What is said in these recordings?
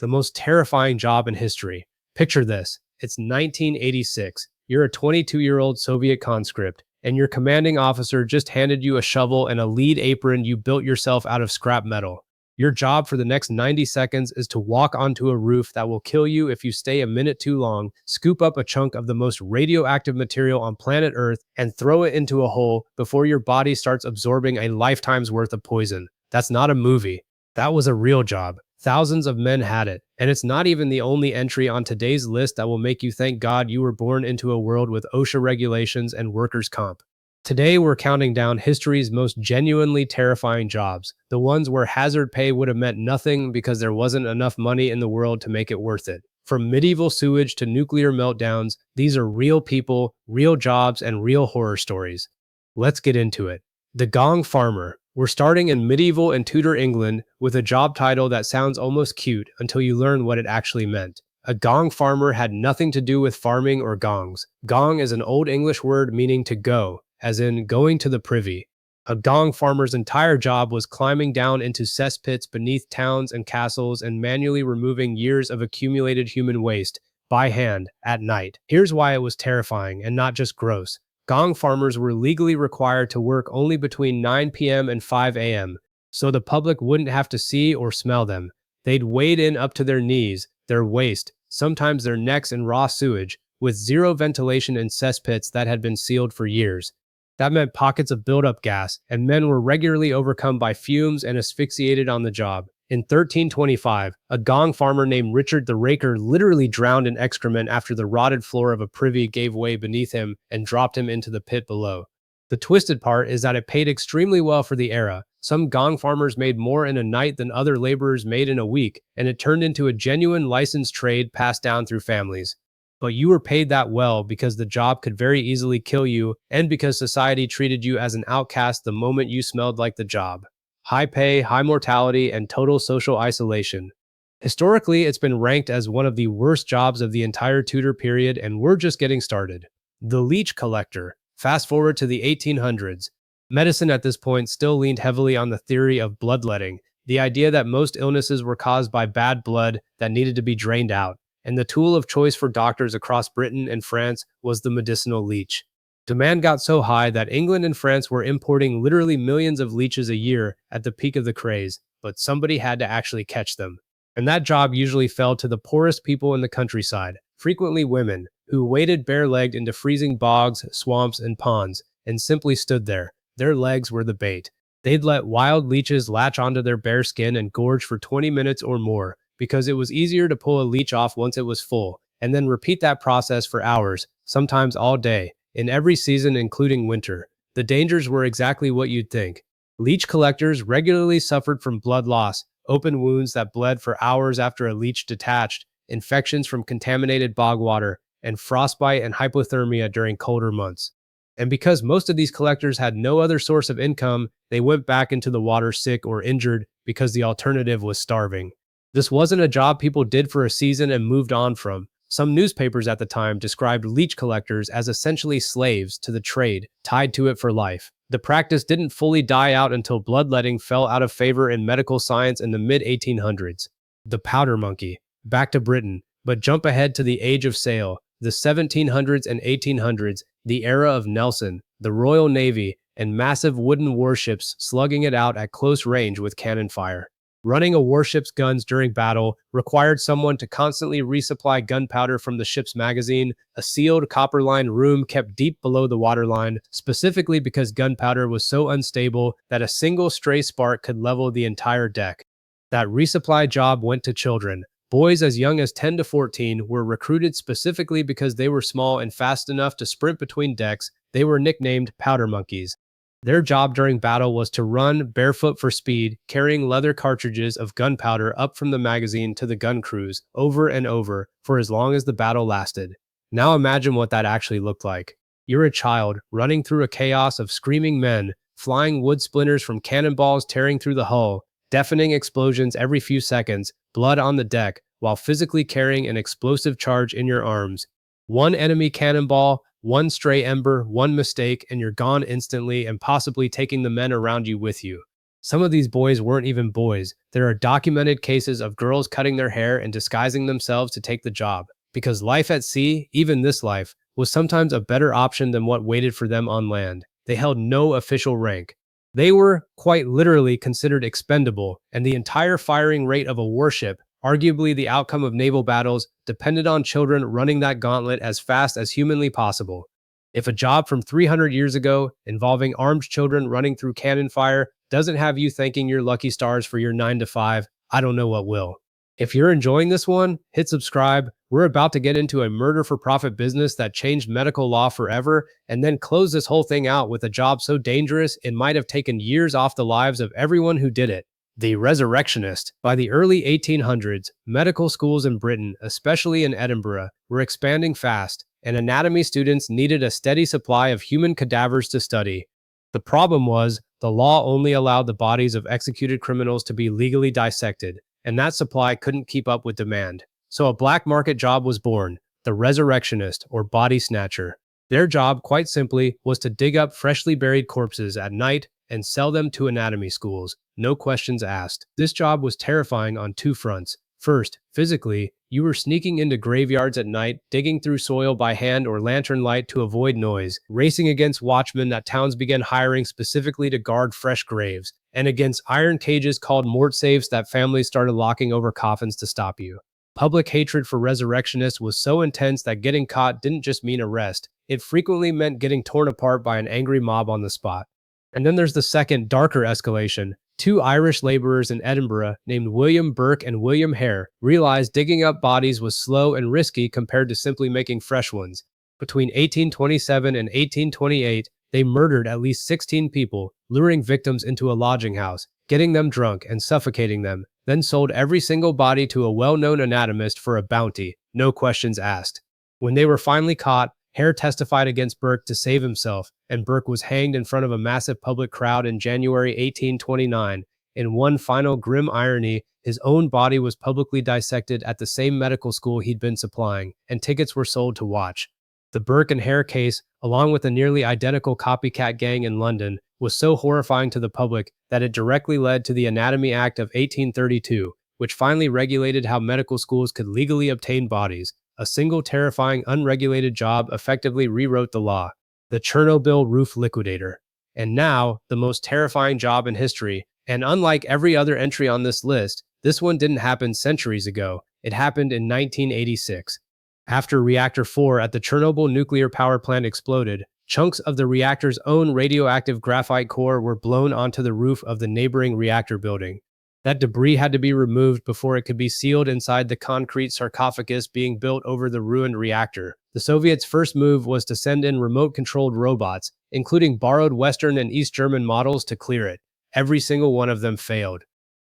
the most terrifying job in history. Picture this. It's 1986. You're a 22-year-old Soviet conscript, and your commanding officer just handed you a shovel and a lead apron you built yourself out of scrap metal. Your job for the next 90 seconds is to walk onto a roof that will kill you if you stay a minute too long, scoop up a chunk of the most radioactive material on planet Earth, and throw it into a hole before your body starts absorbing a lifetime's worth of poison. That's not a movie. That was a real job. Thousands of men had it, and it's not even the only entry on today's list that will make you thank God you were born into a world with OSHA regulations and workers' comp. Today, we're counting down history's most genuinely terrifying jobs, the ones where hazard pay would have meant nothing because there wasn't enough money in the world to make it worth it. From medieval sewage to nuclear meltdowns, these are real people, real jobs, and real horror stories. Let's get into it. The Gong Farmer. We're starting in medieval and Tudor England with a job title that sounds almost cute until you learn what it actually meant. A gong farmer had nothing to do with farming or gongs. Gong is an Old English word meaning to go, as in going to the privy. A gong farmer's entire job was climbing down into cesspits beneath towns and castles and manually removing years of accumulated human waste, by hand, at night. Here's why it was terrifying and not just gross. Gong farmers were legally required to work only between 9 p.m. and 5 a.m., so the public wouldn't have to see or smell them. They'd wade in up to their knees, their waist, sometimes their necks in raw sewage, with zero ventilation in cesspits that had been sealed for years. That meant pockets of buildup gas, and men were regularly overcome by fumes and asphyxiated on the job. In 1325, a gong farmer named Richard the Raker literally drowned in excrement after the rotted floor of a privy gave way beneath him and dropped him into the pit below. The twisted part is that it paid extremely well for the era. Some gong farmers made more in a night than other laborers made in a week, and it turned into a genuine licensed trade passed down through families. But you were paid that well because the job could very easily kill you and because society treated you as an outcast the moment you smelled like the job. High pay, high mortality, and total social isolation. Historically, it's been ranked as one of the worst jobs of the entire Tudor period, and we're just getting started. The leech collector. Fast forward to the 1800s. Medicine at this point still leaned heavily on the theory of bloodletting, the idea that most illnesses were caused by bad blood that needed to be drained out, and the tool of choice for doctors across Britain and France was the medicinal leech. Demand got so high that England and France were importing literally millions of leeches a year at the peak of the craze, but somebody had to actually catch them. And that job usually fell to the poorest people in the countryside, frequently women, who waded bare-legged into freezing bogs, swamps, and ponds, and simply stood there. Their legs were the bait. They'd let wild leeches latch onto their bare skin and gorge for 20 minutes or more, because it was easier to pull a leech off once it was full, and then repeat that process for hours, sometimes all day. In every season, including winter. The dangers were exactly what you'd think. Leech collectors regularly suffered from blood loss, open wounds that bled for hours after a leech detached, infections from contaminated bog water, and frostbite and hypothermia during colder months. And because most of these collectors had no other source of income, they went back into the water sick or injured because the alternative was starving. This wasn't a job people did for a season and moved on from. Some newspapers at the time described leech collectors as essentially slaves to the trade, tied to it for life. The practice didn't fully die out until bloodletting fell out of favor in medical science in the mid-1800s. The powder monkey. Back to Britain, but jump ahead to the Age of Sail, the 1700s and 1800s, the era of Nelson, the Royal Navy, and massive wooden warships slugging it out at close range with cannon fire. Running a warship's guns during battle required someone to constantly resupply gunpowder from the ship's magazine, a sealed copper-lined room kept deep below the waterline, specifically because gunpowder was so unstable that a single stray spark could level the entire deck. That resupply job went to children. Boys as young as 10 to 14 were recruited specifically because they were small and fast enough to sprint between decks. They were nicknamed powder monkeys. Their job during battle was to run barefoot for speed, carrying leather cartridges of gunpowder up from the magazine to the gun crews, over and over, for as long as the battle lasted. Now imagine what that actually looked like. You're a child, running through a chaos of screaming men, flying wood splinters from cannonballs tearing through the hull, deafening explosions every few seconds, blood on the deck, while physically carrying an explosive charge in your arms. One enemy cannonball, one stray ember, one mistake, and you're gone instantly and possibly taking the men around you with you. Some of these boys weren't even boys. There are documented cases of girls cutting their hair and disguising themselves to take the job, because life at sea, even this life, was sometimes a better option than what waited for them on land. They held no official rank. They were, quite literally, considered expendable, and the entire firing rate of a warship, arguably the outcome of naval battles, depended on children running that gauntlet as fast as humanly possible. If a job from 300 years ago, involving armed children running through cannon fire, doesn't have you thanking your lucky stars for your 9 to 5, I don't know what will. If you're enjoying this one, hit subscribe. We're about to get into a murder-for-profit business that changed medical law forever, and then close this whole thing out with a job so dangerous it might have taken years off the lives of everyone who did it. The resurrectionist. By the early 1800s, medical schools in Britain, especially in Edinburgh, were expanding fast, and anatomy students needed a steady supply of human cadavers to study. The problem was, the law only allowed the bodies of executed criminals to be legally dissected, and that supply couldn't keep up with demand. So a black market job was born, the resurrectionist, or body snatcher. Their job, quite simply, was to dig up freshly buried corpses at night and sell them to anatomy schools, no questions asked. This job was terrifying on two fronts. First, physically, you were sneaking into graveyards at night, digging through soil by hand or lantern light to avoid noise, racing against watchmen that towns began hiring specifically to guard fresh graves, and against iron cages called mort safes that families started locking over coffins to stop you. Public hatred for resurrectionists was so intense that getting caught didn't just mean arrest, it frequently meant getting torn apart by an angry mob on the spot. And then there's the second, darker escalation. Two Irish laborers in Edinburgh, named William Burke and William Hare, realized digging up bodies was slow and risky compared to simply making fresh ones. Between 1827 and 1828, they murdered at least 16 people, luring victims into a lodging house, getting them drunk and suffocating them, then sold every single body to a well-known anatomist for a bounty, no questions asked. When they were finally caught, Hare testified against Burke to save himself, and Burke was hanged in front of a massive public crowd in January 1829. In one final grim irony, his own body was publicly dissected at the same medical school he'd been supplying, and tickets were sold to watch. The Burke and Hare case, along with a nearly identical copycat gang in London, was so horrifying to the public that it directly led to the Anatomy Act of 1832, which finally regulated how medical schools could legally obtain bodies. A single terrifying, unregulated job effectively rewrote the law. The Chernobyl roof liquidator. And now, the most terrifying job in history. And unlike every other entry on this list, this one didn't happen centuries ago. It happened in 1986. After Reactor 4 at the Chernobyl nuclear power plant exploded, chunks of the reactor's own radioactive graphite core were blown onto the roof of the neighboring reactor building. That debris had to be removed before it could be sealed inside the concrete sarcophagus being built over the ruined reactor. The Soviets' first move was to send in remote-controlled robots, including borrowed Western and East German models, to clear it. Every single one of them failed.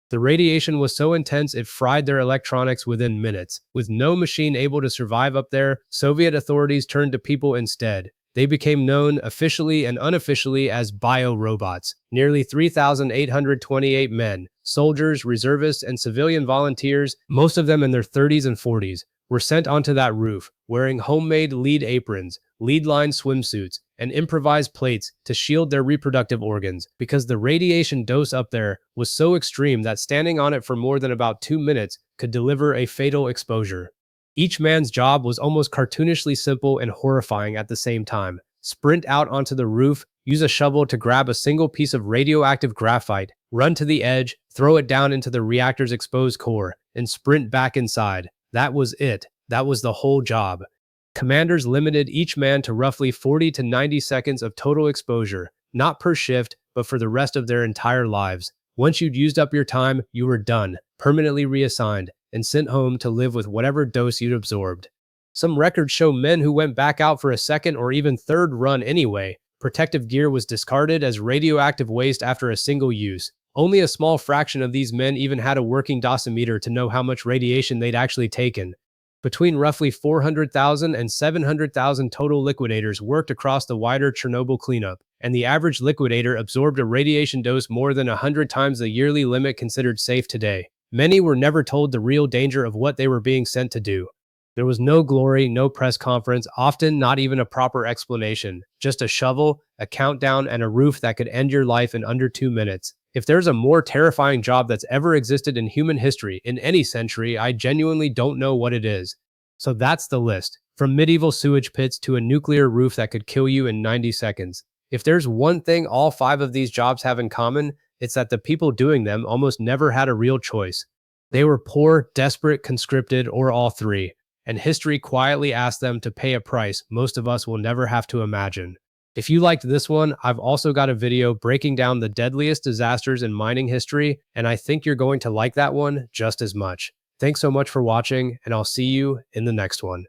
The radiation was so intense it fried their electronics within minutes. With no machine able to survive up there, Soviet authorities turned to people instead. They became known officially and unofficially as bio-robots. Nearly 3,828 men, soldiers, reservists, and civilian volunteers, most of them in their 30s and 40s, were sent onto that roof, wearing homemade lead aprons, lead-lined swimsuits, and improvised plates to shield their reproductive organs, because the radiation dose up there was so extreme that standing on it for more than about 2 minutes could deliver a fatal exposure. Each man's job was almost cartoonishly simple and horrifying at the same time. Sprint out onto the roof, use a shovel to grab a single piece of radioactive graphite, run to the edge, throw it down into the reactor's exposed core, and sprint back inside. That was it. That was the whole job. Commanders limited each man to roughly 40 to 90 seconds of total exposure, not per shift, but for the rest of their entire lives. Once you'd used up your time, you were done, permanently reassigned, and sent home to live with whatever dose you'd absorbed. Some records show men who went back out for a second or even third run anyway. Protective gear was discarded as radioactive waste after a single use. Only a small fraction of these men even had a working dosimeter to know how much radiation they'd actually taken. Between roughly 400,000 and 700,000 total liquidators worked across the wider Chernobyl cleanup, and the average liquidator absorbed a radiation dose more than 100 times the yearly limit considered safe today. Many were never told the real danger of what they were being sent to do. There was no glory, no press conference, often not even a proper explanation. Just a shovel, a countdown, and a roof that could end your life in under 2 minutes. If there's a more terrifying job that's ever existed in human history, in any century, I genuinely don't know what it is. So that's the list. From medieval sewage pits to a nuclear roof that could kill you in 90 seconds. If there's one thing all 5 of these jobs have in common, it's that the people doing them almost never had a real choice. They were poor, desperate, conscripted, or all three, and history quietly asked them to pay a price most of us will never have to imagine. If you liked this one, I've also got a video breaking down the deadliest disasters in mining history, and I think you're going to like that one just as much. Thanks so much for watching, and I'll see you in the next one.